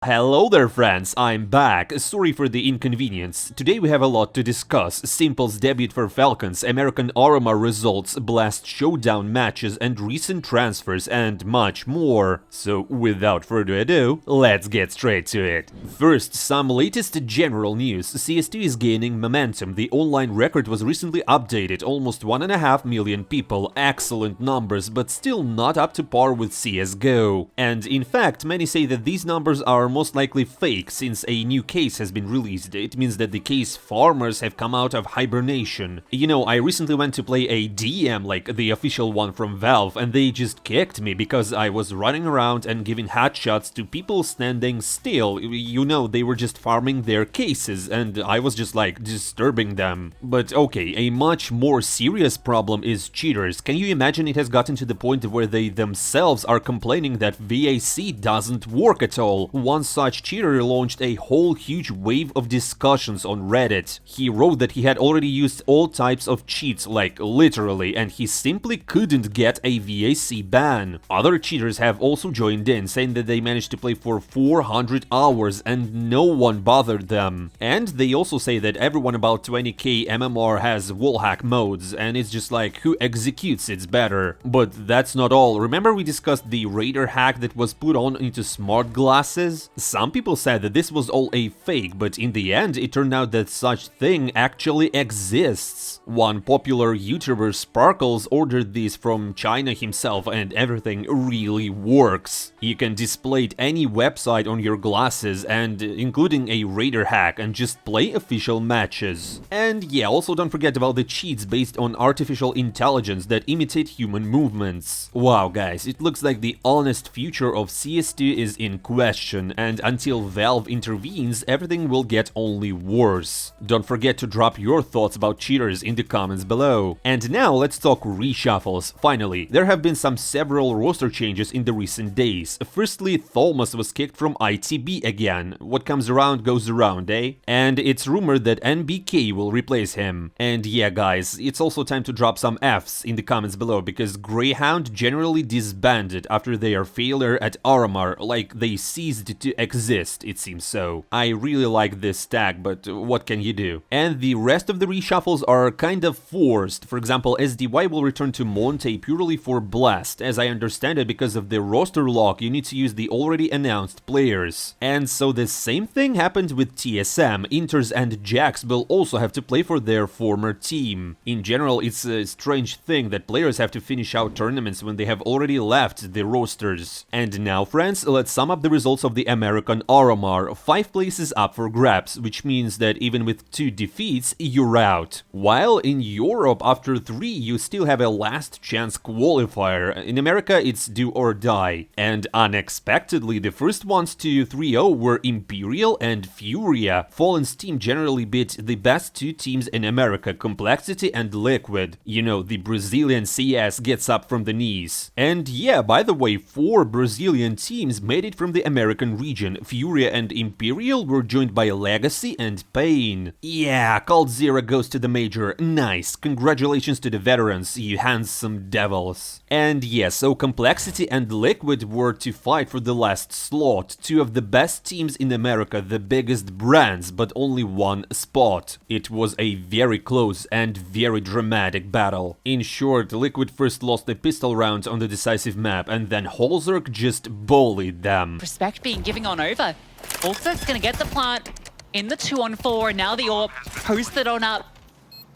Hello there friends, I'm back. Sorry for the inconvenience. Today we have a lot to discuss. S1MPLE'S debut for Falcons, American RMR results, blast showdown matches and recent transfers and much more. So without further ado, let's get straight to it. First, some latest general news. CS2 is gaining momentum. The online record was recently updated. Almost 1.5 million people. Excellent numbers, but still not up to par with CSGO. And in fact, many say that these numbers are most likely fake, since a new case has been released. It means that the case farmers have come out of hibernation. You know, I recently went to play a DM, like the official one from Valve, and they just kicked me because I was running around and giving headshots to people standing still. You know, they were just farming their cases, and I was just like disturbing them. But okay, a much more serious problem is cheaters. Can you imagine it has gotten to the point where they themselves are complaining that VAC doesn't work at all? One such cheater launched a whole huge wave of discussions on Reddit. He wrote that he had already used all types of cheats, like literally, and he simply couldn't get a VAC ban. Other cheaters have also joined in, saying that they managed to play for 400 hours and no one bothered them. And they also say that everyone about 20k MMR has wallhack modes, and it's just like, who executes it's better. But that's not all. Remember we discussed the radar hack that was put on into smart glasses? Some people said that this was all a fake, but in the end it turned out that such thing actually exists. One popular YouTuber, Sparkles, ordered this from China himself, and everything really works. You can display any website on your glasses, and including a radar hack, and just play official matches. And yeah, also don't forget about the cheats based on artificial intelligence that imitate human movements. Wow guys, it looks like the honest future of CS2 is in question, and until Valve intervenes, everything will get only worse. Don't forget to drop your thoughts about cheaters in the comments below. And now let's talk reshuffles. Finally, there have been several roster changes in the recent days. Firstly, Tholmas was kicked from ITB again. What comes around goes around, eh? And it's rumored that NBK will replace him. And yeah guys, it's also time to drop some Fs in the comments below, because Greyhound generally disbanded after their failure at RMR, like they ceased to exist, it seems so. I really like this tag, but what can you do? And the rest of the reshuffles are kind of forced. For example, SDY will return to Monte purely for Blast. As I understand it, because of the roster lock, you need to use the already announced players. And so the same thing happened with TSM. Inters and Jacks will also have to play for their former team. In general, it's a strange thing that players have to finish out tournaments when they have already left the rosters. And now, friends, let's sum up the results of the American RMR. 5 places up for grabs, which means that even with 2 defeats, you're out. While in Europe, after 3, you still have a last chance qualifier. In America, it's do or die. And unexpectedly, the first ones to 3-0 were Imperial and Furia. Fallen's team generally beat the best 2 teams in America, Complexity and Liquid. You know, the Brazilian CS gets up from the knees. And yeah, by the way, 4 Brazilian teams made it from the American region. Furia and Imperial were joined by Legacy and Pain. Yeah, Coldzera goes to the major. Nice. Congratulations to the veterans, you handsome devils. And yeah, so Complexity and Liquid were to fight for the last slot. 2 of the best teams in America, the biggest brands, but only 1 spot. It was a very close and very dramatic battle. In short, Liquid first lost a pistol round on the decisive map, and then Holzerk just bullied them. Respect being giving on over. Holzerk's gonna get the plant in the 2-on-4. Now the AWP posted on up.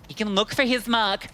He can look for his mark.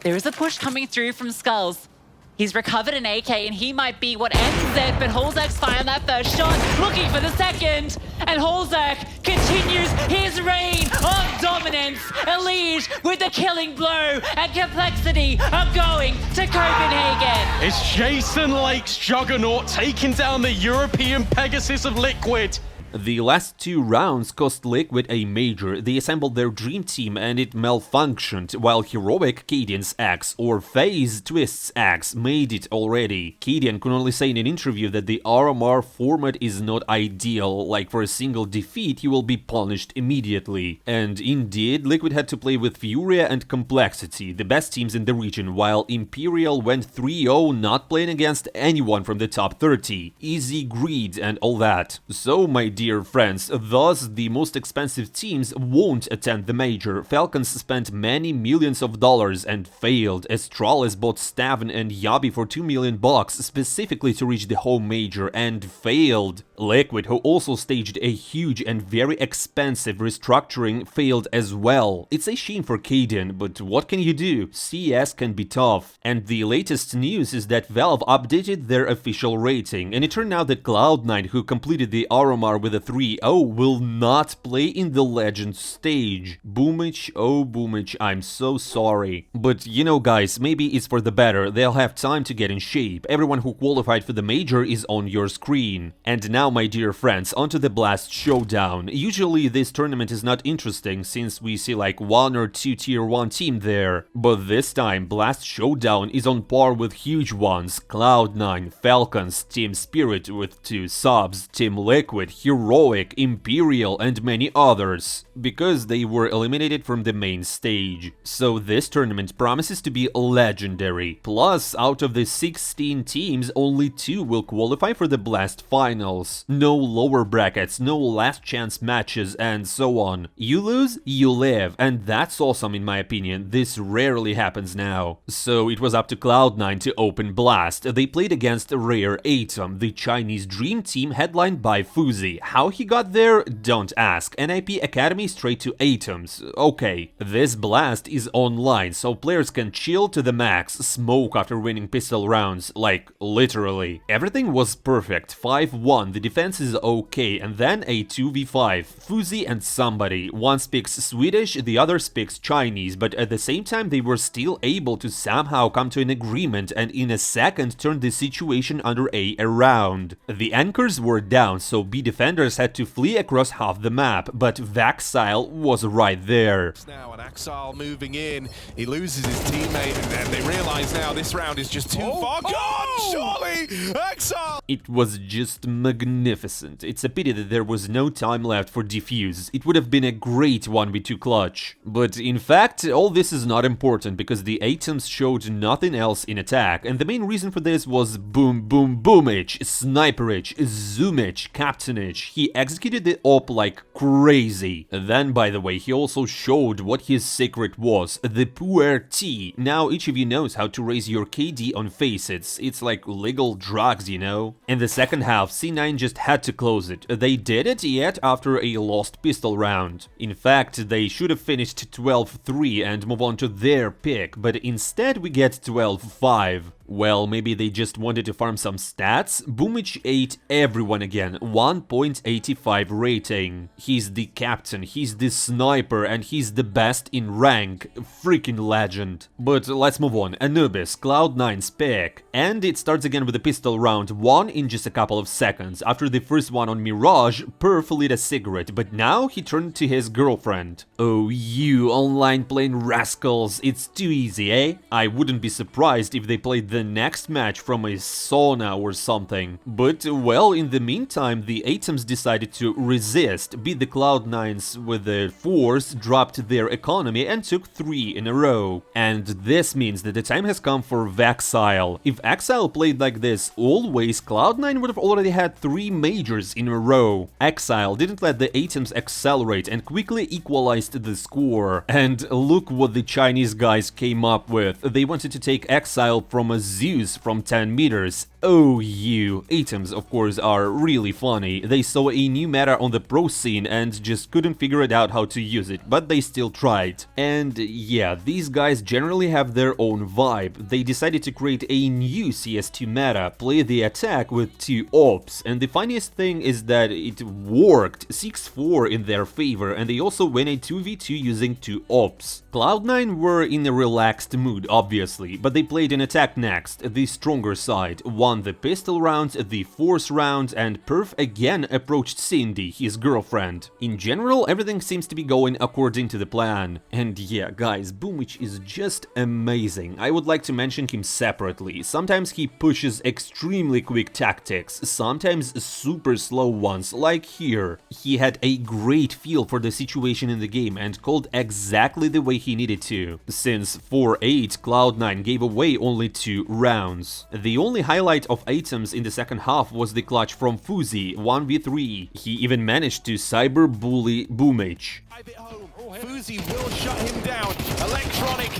There is a push coming through from Skulls. He's recovered an AK, and he might be what ends it, but Holzerk's firing that first shot, looking for the second, and Holzerk continues his reign of dominance. Elige with the killing blow, and Complexity are going to Copenhagen. It's Jason Lake's Juggernaut taking down the European Pegasus of Liquid. The last 2 rounds cost Liquid a major. They assembled their dream team and it malfunctioned, while Heroic, Cadian's X, or FaZe Twist's X made it already. Cadian could only say in an interview that the RMR format is not ideal, like for a single defeat you will be punished immediately. And indeed, Liquid had to play with Furia and Complexity, the best teams in the region, while Imperial went 3-0 not playing against anyone from the top 30. Easy greed and all that. So, my dear friends, thus the most expensive teams won't attend the major. Falcons spent many millions of dollars and failed. Astralis bought Stavn and Yabi for $2 million specifically to reach the home major and failed. Liquid, who also staged a huge and very expensive restructuring, failed as well. It's a shame for Cadian, but what can you do? CS can be tough. And the latest news is that Valve updated their official rating, and it turned out that Cloud9, who completed the RMR with a 3-0, will not play in the Legends stage. Boomich, oh Boomich, I'm so sorry. But you know guys, maybe it's for the better, they'll have time to get in shape. Everyone who qualified for the major is on your screen. And now, my dear friends, onto the Blast Showdown. Usually this tournament is not interesting since we see like 1 or 2 tier 1 team there. But this time, Blast Showdown is on par with huge ones. Cloud9, Falcons, Team Spirit with 2 subs, Team Liquid, Heroic, Imperial and many others, because they were eliminated from the main stage. So this tournament promises to be legendary. Plus, out of the 16 teams, only 2 will qualify for the Blast Finals. No lower brackets, no last chance matches and so on. You lose, you live, and that's awesome in my opinion. This rarely happens now. So it was up to Cloud9 to open Blast. They played against Rare Atom, the Chinese dream team headlined by Fuzi. How he got there? Don't ask. NIP Academy straight to Atoms. Okay. This Blast is online, so players can chill to the max, smoke after winning pistol rounds, like literally. Everything was perfect. 5-1, the defense is okay, and then a 2v5. Fuzi and somebody. One speaks Swedish, the other speaks Chinese, but at the same time they were still able to somehow come to an agreement and in a second turn the situation under A around. The anchors were down, so B defenders had to flee across half the map, but Vaxile was right there. Now and Axile moving in, he loses his teammate and then they realize now this round is just too far gone, surely! Axile! It was just magnificent. It's a pity that there was no time left for defuse. It would have been a great 1v2 clutch. But in fact, all this is not important because the Atoms showed nothing else in attack, and the main reason for this was boomich, sniperich, zoomich, captainich. He executed the op like crazy. Then, by the way, he also showed what his secret was, the puer T. Now each of you knows how to raise your KD on facets. It's like legal drugs, you know? In the second half, C9 just had to close it. They did it yet after a lost pistol round. In fact, they should have finished 12-3 and move on to their pick, but instead we get 12-5. Well, maybe they just wanted to farm some stats? Boomich ate everyone again, 1.85 rating. He's the captain, he's the sniper, and he's the best in rank. Freaking legend. But let's move on. Anubis, Cloud9's pick. And it starts again with a pistol round 1 in just a couple of seconds. After the first one on Mirage, Perf lit a cigarette, but now he turned to his girlfriend. Oh, you online playing rascals, it's too easy, eh? I wouldn't be surprised if they played the next match from a sauna or something. But, well, in the meantime, the Atoms decided to resist, beat the Cloud9s with the force, dropped their economy and took 3 in a row. And this means that the time has come for Vaxile. If Exile played like this always, Cloud9 would have already had 3 majors in a row. Exile didn't let the Atoms accelerate and quickly equalized the score. And look what the Chinese guys came up with. They wanted to take Exile from a Zeus from 10 meters. Oh, you. Atoms, of course, are really funny. They saw a new meta on the pro scene and just couldn't figure it out how to use it, but they still tried. And yeah, these guys generally have their own vibe. They decided to create a new CS2 meta, play the attack with 2 ops, and the funniest thing is that it worked, 6-4 in their favor, and they also win a 2v2 using 2 ops. Cloud9 were in a relaxed mood, obviously, but they played an attack next, the stronger side, 1 won the pistol round, the force round, and Perf again approached Cindy, his girlfriend. In general, everything seems to be going according to the plan. And yeah, guys, Boomich is just amazing. I would like to mention him separately. Sometimes he pushes extremely quick tactics, sometimes super slow ones, like here. He had a great feel for the situation in the game and called exactly the way he needed to. Since 4-8, Cloud9 gave away only 2 rounds. The only highlight of items in the second half was the clutch from Fuzi, 1v3. He even managed to cyber bully Boomich. Fuzi will shut him down. Electronic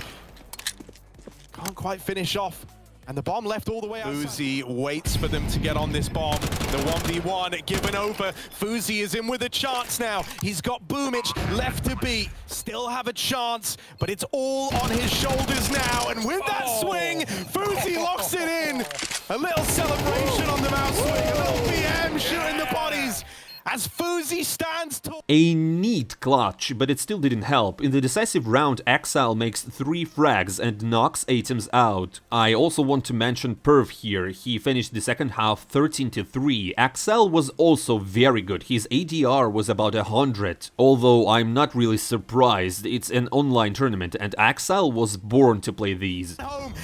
can't quite finish off. And the bomb left all the way outside. Fuzi waits for them to get on this bomb. The 1v1 given over. Fuzi is in with a chance now. He's got Boomich left to beat. Still have a chance, but it's all on his shoulders now. And with that swing, Fuzi locks it in. A little celebration on the mouse swing. A little BM shooting the bodies. As Fuzi stands tall. A neat clutch, but it still didn't help. In the decisive round, Exile makes 3 frags and knocks items out. I also want to mention Perf here. He finished the second half 13-3. Exile was also very good. His ADR was about 100. Although I'm not really surprised. It's an online tournament and Exile was born to play these.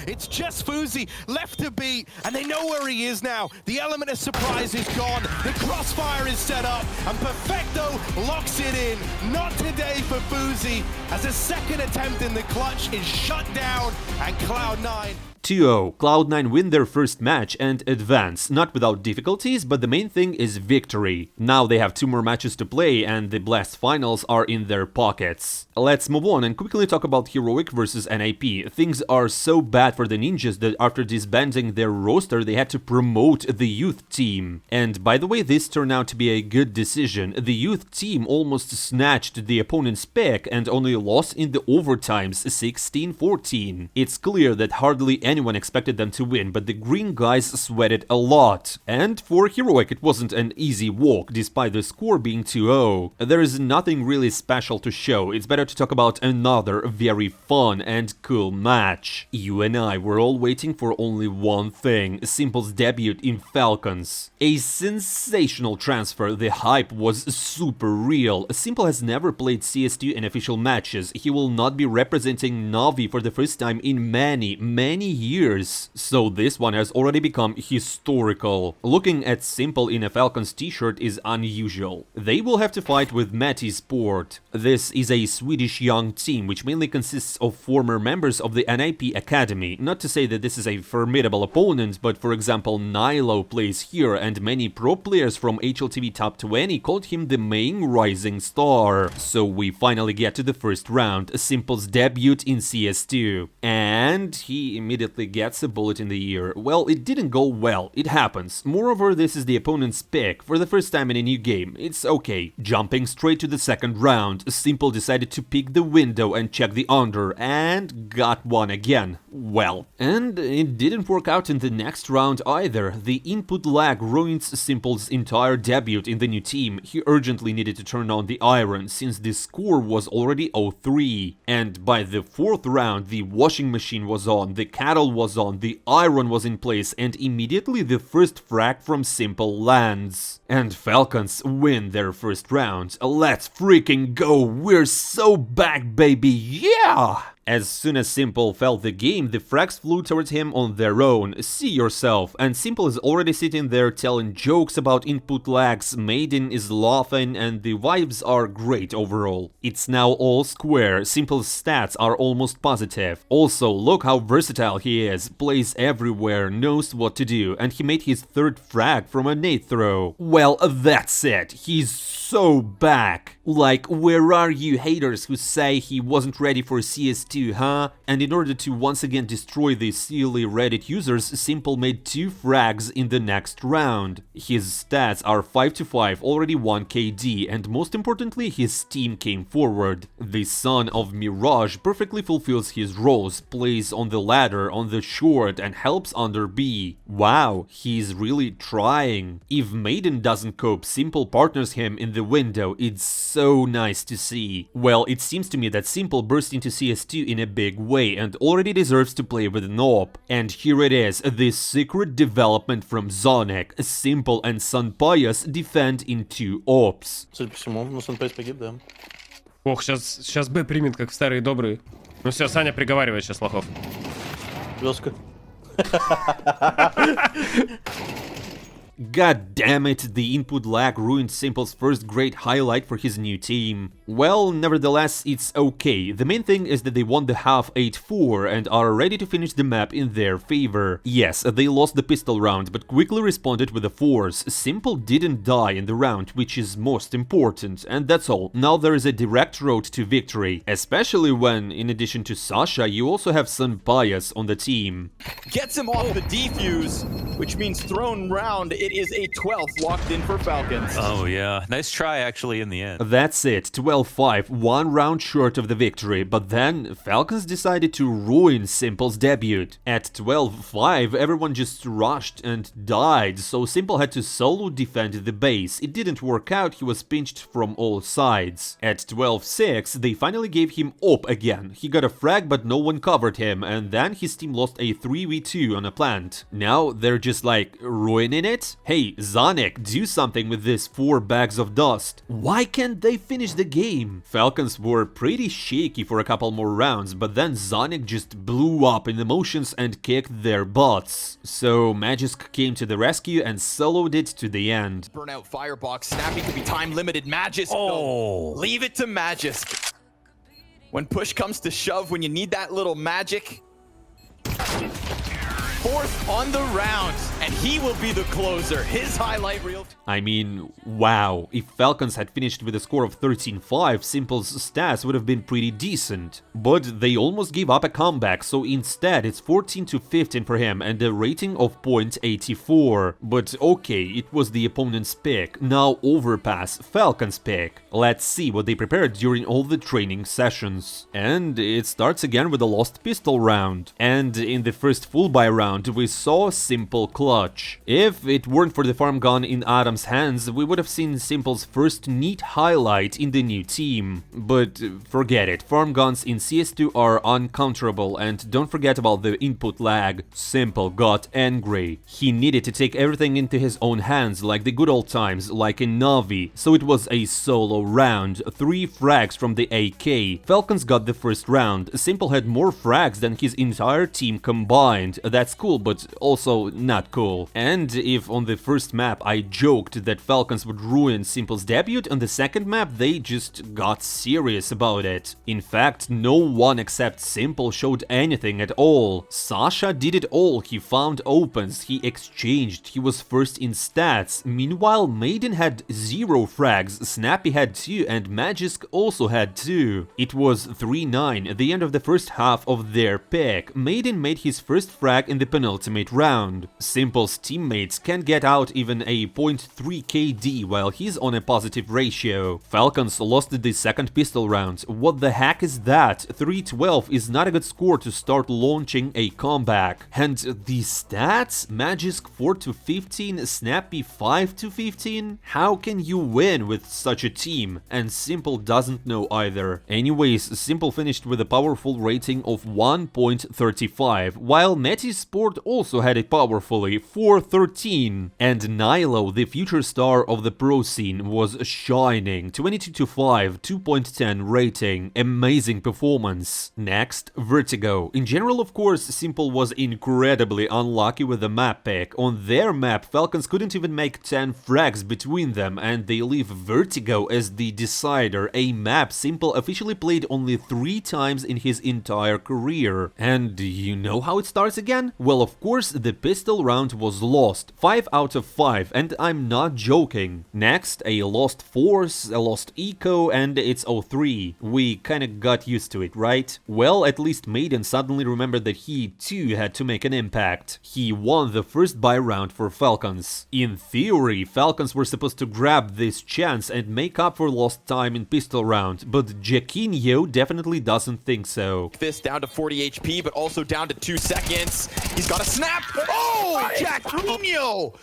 It's just Fuzi left to beat, and they know where he is now. The element of surprise is gone. The crossfire is set up. And Perfecto locks it in. Not today for Fuzi, as a second attempt in the clutch is shut down, and Cloud9 2-0, Cloud9 win their first match and advance, not without difficulties, but the main thing is victory. Now they have 2 more matches to play and the Blast finals are in their pockets. Let's move on and quickly talk about Heroic versus NIP. Things are so bad for the Ninjas that after disbanding their roster they had to promote the youth team. And by the way, this turned out to be a good decision. The youth team almost snatched the opponent's pick and only lost in the overtimes 16-14. It's clear that hardly anyone expected them to win, but the green guys sweated a lot. And for Heroic it wasn't an easy walk, despite the score being 2-0. There is nothing really special to show, it's better to talk about another very fun and cool match. You and I were all waiting for only one thing, s1MPLE'S debut in Falcons. A sensational transfer, the hype was super real. s1MPLE has never played CS2 in official matches, he will not be representing Na'Vi for the first time in many years, so this one has already become historical. Looking at s1MPLE in a Falcons t-shirt is unusual. They will have to fight with Meti Sport. This is a Swedish young team which mainly consists of former members of the NIP Academy. Not to say that this is a formidable opponent, but for example Nilo plays here and many pro players from HLTV Top 20 called him the main rising star. So we finally get to the first round, s1MPLE'S debut in CS2. And he immediately gets a bullet in the ear. Well, it didn't go well, it happens. Moreover, this is the opponent's pick for the first time in a new game, it's okay. Jumping straight to the second round, s1MPLE decided to pick the window and check the under, and got one again. Well, and it didn't work out in the next round either. The input lag ruins s1MPLE'S entire debut in the new team. He urgently needed to turn on the iron, since the score was already 0-3. And by the 4th round, the washing machine was on, the cattle was on, the iron was in place, and immediately the first frag from s1MPLE lands. And Falcons win their first round. Let's freaking go! We're so back, baby! Yeah! As soon as s1MPLE felt the game, the frags flew towards him on their own, see yourself, and s1MPLE is already sitting there telling jokes about input lags, Maiden is laughing, and the vibes are great overall. It's now all square, s1MPLE's stats are almost positive. Also, look how versatile he is, plays everywhere, knows what to do, and he made his 3rd frag from a nade throw. Well, that's it, he's so back. Like, where are you haters who say he wasn't ready for CS2, huh? And in order to once again destroy the silly Reddit users, s1MPLE made 2 frags in the next round. His stats are 5-5, already 1 KD, and most importantly, his team came forward. The son of Mirage perfectly fulfills his roles, plays on the ladder, on the short, and helps under B. Wow, he's really trying. If Maiden doesn't cope, s1MPLE partners him in the window. It's so nice to see. Well, it seems to me that Simple burst into CS2 in a big way and already deserves to play with an AWP. And here it is, this secret development from Zonic. Simple and S1MPLE'S defend in 2 AWPs. Судя по всему, ну S1MPLE'S погиб, да. Ох, сейчас Б примет, как в старые добрые. Ну все, Саня приговаривает сейчас лохов. Жестко. God damn it, the input lag ruined Simple's first great highlight for his new team. Well, nevertheless, it's okay. The main thing is that they won the half 8-4 and are ready to finish the map in their favor. Yes, they lost the pistol round, but quickly responded with a force. Simple didn't die in the round, which is most important, and that's all. Now there is a direct road to victory, especially when, in addition to Sasha, you also have S1MPLE'S on the team. Gets him off the defuse, which means thrown round. It is a 12th locked in for Falcons. Oh yeah, nice try actually in the end. That's it, 12-5, 1 round short of the victory, but then Falcons decided to ruin Simple's debut. At 12-5, everyone just rushed and died, so Simple had to solo defend the base. It didn't work out, he was pinched from all sides. At 12-6, they finally gave him AWP again. He got a frag but no one covered him, and then his team lost a 3v2 on a plant. Now they're just like ruining it? Hey, Zonic, do something with this 4 bags of dust. Why can't they finish the game? Falcons were pretty shaky for a couple more rounds, but then Zonic just blew up in emotions and kicked their butts. So Magisk came to the rescue and soloed it to the end. Burnout firebox. Snappy could be time limited. Magisk. Oh. Leave it to Magisk. When push comes to shove, when you need that little magic. 4th on the round, and he will be the closer. His highlight reel. I mean, wow, if Falcons had finished with a score of 13-5, Simple's stats would have been pretty decent. But they almost gave up a comeback, so instead it's 14-15 for him and a rating of .84. But okay, it was the opponent's pick. Now Overpass, Falcons' pick. Let's see what they prepared during all the training sessions. And it starts again with a lost pistol round. And in the first full buy round, we saw Simple clutch. If it weren't for the farm gun in Adam's hands, we would have seen Simple's first neat highlight in the new team. But forget it, farm guns in CS2 are uncounterable, and don't forget about the input lag. Simple got angry. He needed to take everything into his own hands like the good old times, like in Navi, so it was a solo round, 3 frags from the AK. Falcons got the first round. Simple had more frags than his entire team combined. That's cool, but also not cool. And if on the first map I joked that Falcons would ruin Simple's debut, on the second map they just got serious about it. In fact, no one except Simple showed anything at all. Sasha did it all, he found opens, he exchanged, he was first in stats. Meanwhile, Maiden had 0 frags, Snappy had 2 and Magisk also had 2. It was 3-9 at the end of the first half of their pick. Maiden made his first frag in the penultimate round. Simple's teammates can't get out even a .3 KD while he's on a positive ratio. Falcons lost the second pistol round. What the heck is that? 3-12 is not a good score to start launching a comeback. And the stats? Magisk 4-15, Snappy 5-15? How can you win with such a team? And Simple doesn't know either. Anyways, Simple finished with a powerful rating of 1.35, while Metis Sport also had it powerfully, 4-13. And Nilo, the future star of the pro scene, was shining, 22-5, 2.10 rating, amazing performance. Next, Vertigo. In general, of course, Simple was incredibly unlucky with the map pick. On their map, Falcons couldn't even make 10 frags between them, and they leave Vertigo as the decider, a map Simple officially played only 3 times in his entire career. And you know how it starts again? Well, of course, the pistol round was lost, 5 out of 5, and I'm not joking. Next, a lost force, a lost eco, and it's 0-3. We kinda got used to it, right? Well, at least Maiden suddenly remembered that he too had to make an impact. He won the first buy round for Falcons. In theory, Falcons were supposed to grab this chance and make up for lost time in pistol round, but Jaquinho definitely doesn't think so. This down to 40 HP, but also down to 2 seconds. He's got a snap. Oh, Jaquinho!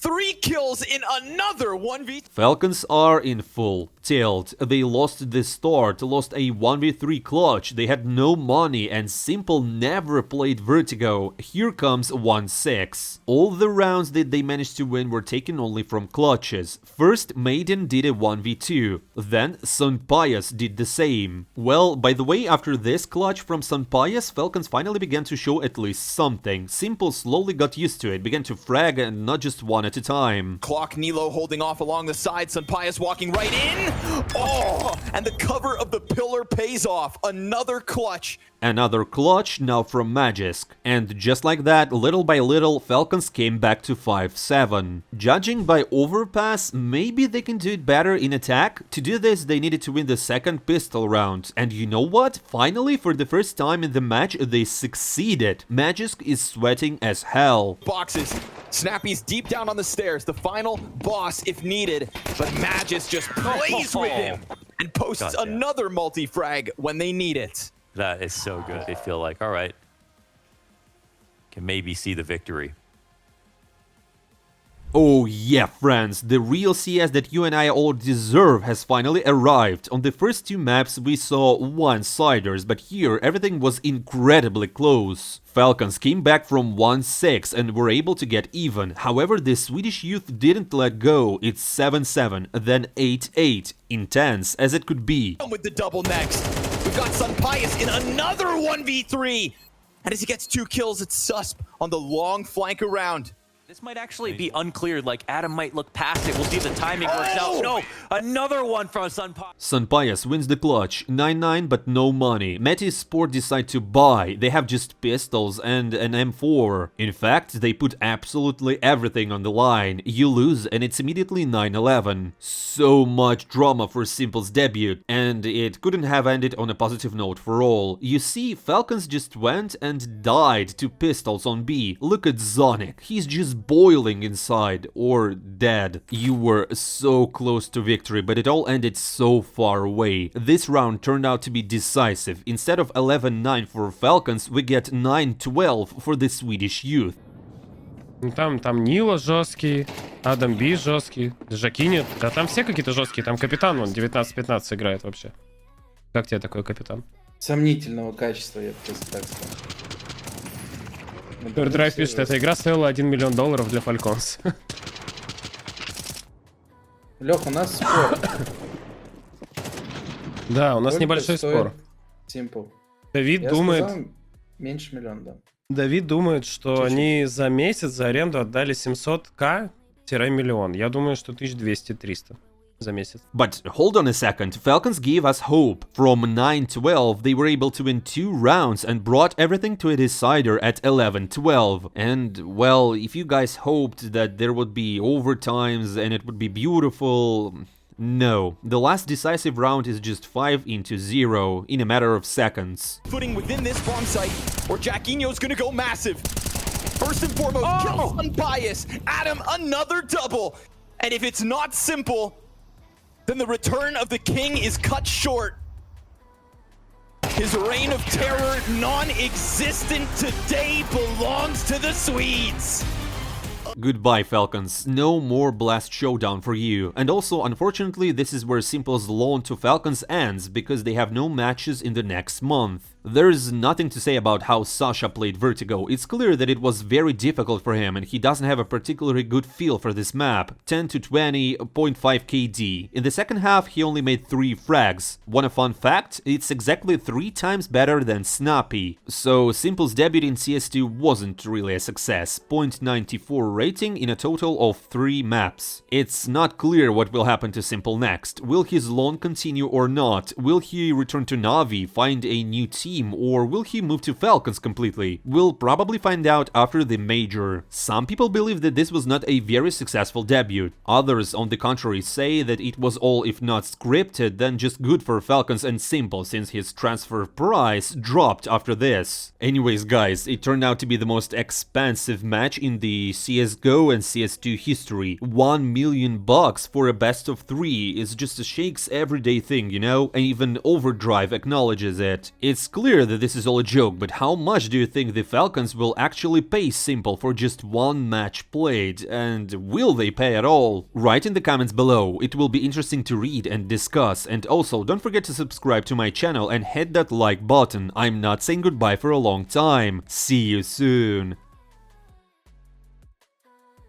3 kills in another 1v. Falcons are in full tilt. They lost the start, lost a 1v3 clutch, they had no money, and Simple never played Vertigo. Here comes 1-6. All the rounds that they managed to win were taken only from clutches. First, Maiden did a 1v2, then S1MPLE'S did the same. Well, by the way, after this clutch from S1MPLE'S, Falcons finally began to show at least something. Simple slowly got used to it, began to frag and not just one at a time. Clock Nilo holding off along the side, S1MPLE'S walking right in. Oh, and the cover of the pillar pays off. Another clutch. Another clutch now from Magisk. And just like that, little by little, Falcons came back to 5-7. Judging by Overpass, maybe they can do it better in attack. To do this, they needed to win the second pistol round. And you know what? Finally, for the first time in the match, they succeeded. Magisk is sweating as hell. Boxes. Snappy's deep down on the stairs. The final boss if needed. But Magisk just plays with him and posts another multi-frag when they need it. That is so good. They feel like, all right, can maybe see the victory. Oh yeah, friends, the real CS that you and I all deserve has finally arrived. On the first 2 maps we saw one-siders, but here everything was incredibly close. Falcons came back from 1-6 and were able to get even. However, the Swedish youth didn't let go. It's 7-7, then 8-8. Intense as it could be. With the double next. We've got S1MPLE'S in another 1v3. And as he gets 2 kills, it's Susp on the long flank around. This might actually be uncleared, like Adam might look past it. We'll see if the timing works out. No, another one from S1MPLE'S. S1MPLE'S wins the clutch, 9-9 but no money. Metis Sport decide to buy, they have just pistols and an M4. In fact, they put absolutely everything on the line. You lose and it's immediately 9-11. So much drama for Simple's debut, and it couldn't have ended on a positive note for all. You see, Falcons just went and died to pistols on B. Look at Zonic, he's just boiling inside, or dead. You were so close to victory, but it all ended so far away. This round turned out to be decisive. Instead of 11-9 for Falcons, we get 9-12 for the Swedish youth. Там Нила жесткий, Адам Би жесткий, Жакинет. Да там все какие-то жесткие. Там капитан, он 19-15 играет вообще. Как тебе такой капитан? Сомнительного качества, я бы просто так сказал. Драйв пишет, эта игра стоила $1 миллион для Falcons. Лех, у нас спор. Да, у нас небольшой спор. Simple. Давид Я думает... сказал, меньше миллиона, да. Давид думает, что они за месяц за аренду отдали 700к-миллион. Я думаю, что 1200-300 за месяц. But hold on a second, Falcons gave us hope. From 9-12, they were able to win 2 rounds and brought everything to a decider at 11-12. And, well, if you guys hoped that there would be overtimes and it would be beautiful... No, the last decisive round is just 5-0 in a matter of seconds. Footing within this bomb site, or Jacquinho's gonna go massive. First and foremost, kill S1MPLE'S. Adam, another double. And if it's not simple, then the return of the king is cut short. His reign of terror, non-existent today, belongs to the Swedes. Goodbye, Falcons. No more Blast Showdown for you. And also, unfortunately, this is where Simple's loan to Falcons ends, because they have no matches in the next month. There's nothing to say about how Sasha played Vertigo. It's clear that it was very difficult for him and he doesn't have a particularly good feel for this map. 10-20, 0.5 KD. In the second half, he only made 3 frags. Want a fun fact? It's exactly 3 times better than Snappy. So Simple's debut in CS2 wasn't really a success. 0.94 rating in a total of 3 maps. It's not clear what will happen to Simple next. Will his loan continue or not? Will he return to Na'Vi, find a new team, or will he move to Falcons completely? We'll probably find out after the major. Some people believe that this was not a very successful debut. Others, on the contrary, say that it was all, if not scripted, then just good for Falcons and Simple, since his transfer price dropped after this. Anyways, guys, it turned out to be the most expensive match in the CS CSGO and CS2 history. $1 million for a best of 3 is just a Shake's everyday thing, you know? And even Overdrive acknowledges it. It's clear that this is all a joke, but how much do you think the Falcons will actually pay Simple for just one match played? And will they pay at all? Write in the comments below, it will be interesting to read and discuss. And also, don't forget to subscribe to my channel and hit that like button. I'm not saying goodbye for a long time. See you soon.